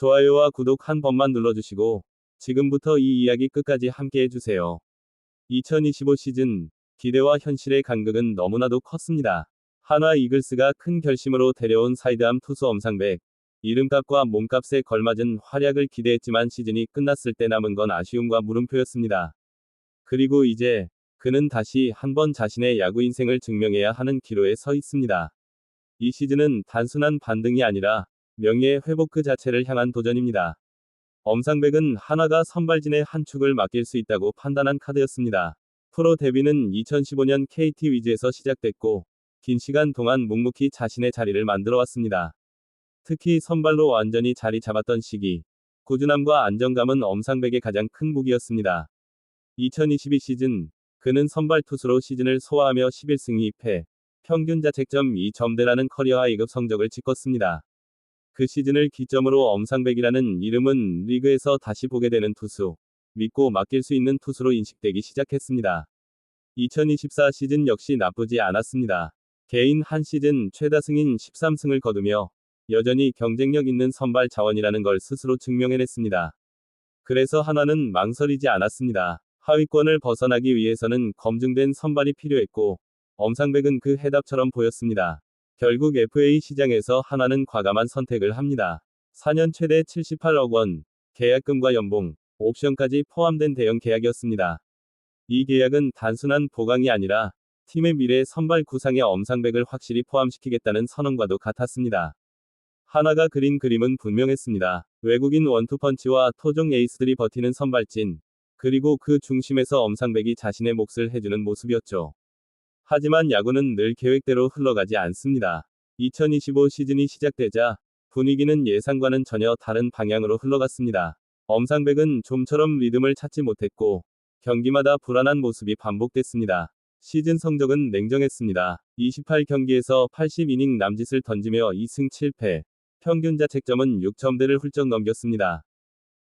좋아요와 구독 한 번만 눌러주시고 지금부터 이 이야기 끝까지 함께 해주세요. 2025 시즌 기대와 현실의 간극은 너무나도 컸습니다. 한화 이글스가 큰 결심으로 데려온 사이드암 투수 엄상백. 이름값과 몸값에 걸맞은 활약을 기대했지만 시즌이 끝났을 때 남은 건 아쉬움과 물음표였습니다. 그리고 이제 그는 다시 한번 자신의 야구 인생을 증명해야 하는 기로에 서 있습니다. 이 시즌은 단순한 반등이 아니라 명예의 회복 그 자체를 향한 도전입니다. 엄상백은 한화가 선발진의 한 축을 맡길 수 있다고 판단한 카드였습니다. 프로 데뷔는 2015년 KT 위즈에서 시작됐고 긴 시간 동안 묵묵히 자신의 자리를 만들어 왔습니다. 특히 선발로 완전히 자리 잡았던 시기, 꾸준함과 안정감은 엄상백의 가장 큰 무기였습니다. 2022 시즌 그는 선발 투수로 시즌을 소화하며 11승 2패, 평균 자책점 2점대라는 커리어 하이급 성적을 찍었습니다. 그 시즌을 기점으로 엄상백이라는 이름은 리그에서 다시 보게 되는 투수, 믿고 맡길 수 있는 투수로 인식되기 시작했습니다. 2024 시즌 역시 나쁘지 않았습니다. 개인 한 시즌 최다 승인 13승을 거두며 여전히 경쟁력 있는 선발 자원이라는 걸 스스로 증명해냈습니다. 그래서 한화는 망설이지 않았습니다. 하위권을 벗어나기 위해서는 검증된 선발이 필요했고 엄상백은 그 해답처럼 보였습니다. 결국 FA 시장에서 한화는 과감한 선택을 합니다. 4년 최대 78억 원, 계약금과 연봉, 옵션까지 포함된 대형 계약이었습니다. 이 계약은 단순한 보강이 아니라 팀의 미래 선발 구상에 엄상백을 확실히 포함시키겠다는 선언과도 같았습니다. 한화가 그린 그림은 분명했습니다. 외국인 원투펀치와 토종 에이스들이 버티는 선발진, 그리고 그 중심에서 엄상백이 자신의 몫을 해주는 모습이었죠. 하지만 야구는 늘 계획대로 흘러가지 않습니다. 2025 시즌이 시작되자 분위기는 예상과는 전혀 다른 방향으로 흘러갔습니다. 엄상백은 좀처럼 리듬을 찾지 못했고 경기마다 불안한 모습이 반복됐습니다. 시즌 성적은 냉정했습니다. 28경기에서 80이닝 남짓을 던지며 2승 7패, 평균 자책점은 6점대를 훌쩍 넘겼습니다.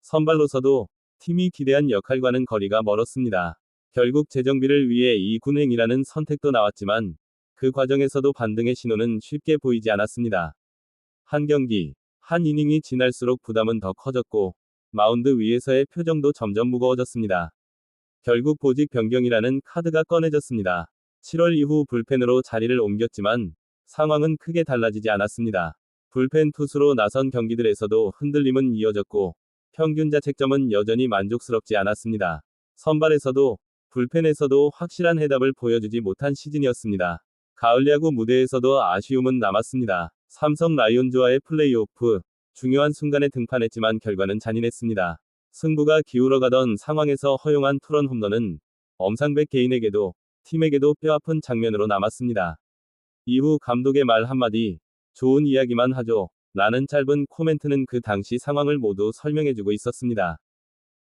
선발로서도 팀이 기대한 역할과는 거리가 멀었습니다. 결국 재정비를 위해 이군행이라는 선택도 나왔지만 그 과정에서도 반등의 신호는 쉽게 보이지 않았습니다. 한 경기, 한 이닝이 지날수록 부담은 더 커졌고 마운드 위에서의 표정도 점점 무거워졌습니다. 결국 보직 변경이라는 카드가 꺼내졌습니다. 7월 이후 불펜으로 자리를 옮겼지만 상황은 크게 달라지지 않았습니다. 불펜 투수로 나선 경기들에서도 흔들림은 이어졌고 평균 자책점은 여전히 만족스럽지 않았습니다. 선발에서도 불펜에서도 확실한 해답을 보여주지 못한 시즌이었습니다. 가을 야구 무대에서도 아쉬움은 남았습니다. 삼성 라이온즈와의 플레이오프, 중요한 순간에 등판했지만 결과는 잔인했습니다. 승부가 기울어가던 상황에서 허용한 투런 홈런은 엄상백 개인에게도 팀에게도 뼈아픈 장면으로 남았습니다. 이후 감독의 말 한마디, 좋은 이야기만 하죠. 라는 짧은 코멘트는 그 당시 상황을 모두 설명해주고 있었습니다.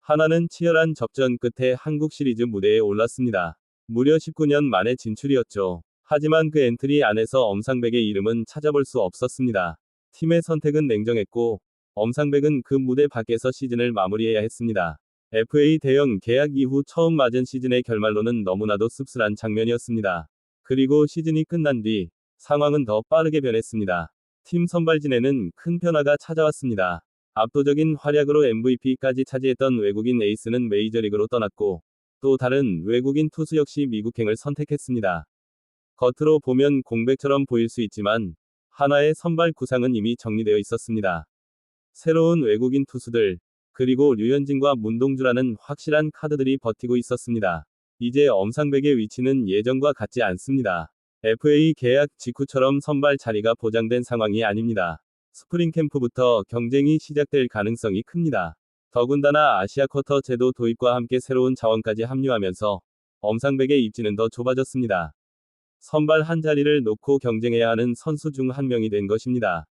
한화는 치열한 접전 끝에 한국 시리즈 무대에 올랐습니다. 무려 19년 만의 진출이었죠. 하지만 그 엔트리 안에서 엄상백의 이름은 찾아볼 수 없었습니다. 팀의 선택은 냉정했고 엄상백은 그 무대 밖에서 시즌을 마무리해야 했습니다. FA 대형 계약 이후 처음 맞은 시즌의 결말로는 너무나도 씁쓸한 장면이었습니다. 그리고 시즌이 끝난 뒤 상황은 더 빠르게 변했습니다. 팀 선발진에는 큰 변화가 찾아왔습니다. 압도적인 활약으로 MVP까지 차지했던 외국인 에이스는 메이저리그로 떠났고 또 다른 외국인 투수 역시 미국행을 선택했습니다. 겉으로 보면 공백처럼 보일 수 있지만 한화의 선발 구상은 이미 정리되어 있었습니다. 새로운 외국인 투수들, 그리고 류현진과 문동주라는 확실한 카드들이 버티고 있었습니다. 이제 엄상백의 위치는 예전과 같지 않습니다. FA 계약 직후처럼 선발 자리가 보장된 상황이 아닙니다. 스프링 캠프부터 경쟁이 시작될 가능성이 큽니다. 더군다나 아시아 쿼터 제도 도입과 함께 새로운 자원까지 합류하면서 엄상백의 입지는 더 좁아졌습니다. 선발 한 자리를 놓고 경쟁해야 하는 선수 중 한 명이 된 것입니다.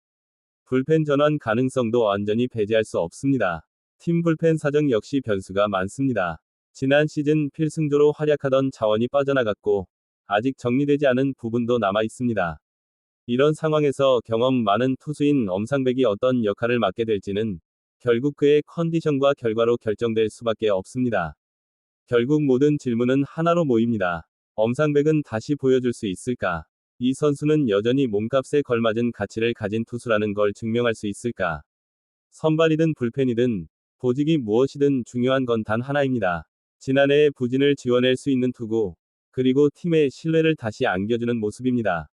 불펜 전환 가능성도 완전히 배제할 수 없습니다. 팀 불펜 사정 역시 변수가 많습니다. 지난 시즌 필승조로 활약하던 자원이 빠져나갔고 아직 정리되지 않은 부분도 남아 있습니다. 이런 상황에서 경험 많은 투수인 엄상백이 어떤 역할을 맡게 될지는 결국 그의 컨디션과 결과로 결정될 수밖에 없습니다. 결국 모든 질문은 하나로 모입니다. 엄상백은 다시 보여줄 수 있을까? 이 선수는 여전히 몸값에 걸맞은 가치를 가진 투수라는 걸 증명할 수 있을까? 선발이든 불펜이든 보직이 무엇이든 중요한 건 단 하나입니다. 지난해의 부진을 지워낼 수 있는 투구, 그리고 팀의 신뢰를 다시 안겨주는 모습입니다.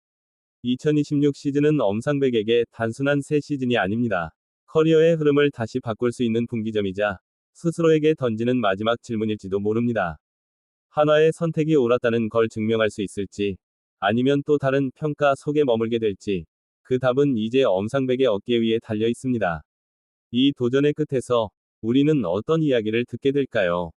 2026 시즌은 엄상백에게 단순한 새 시즌이 아닙니다. 커리어의 흐름을 다시 바꿀 수 있는 분기점이자 스스로에게 던지는 마지막 질문일지도 모릅니다. 한화의 선택이 옳았다는 걸 증명할 수 있을지, 아니면 또 다른 평가 속에 머물게 될지, 그 답은 이제 엄상백의 어깨 위에 달려 있습니다. 이 도전의 끝에서 우리는 어떤 이야기를 듣게 될까요?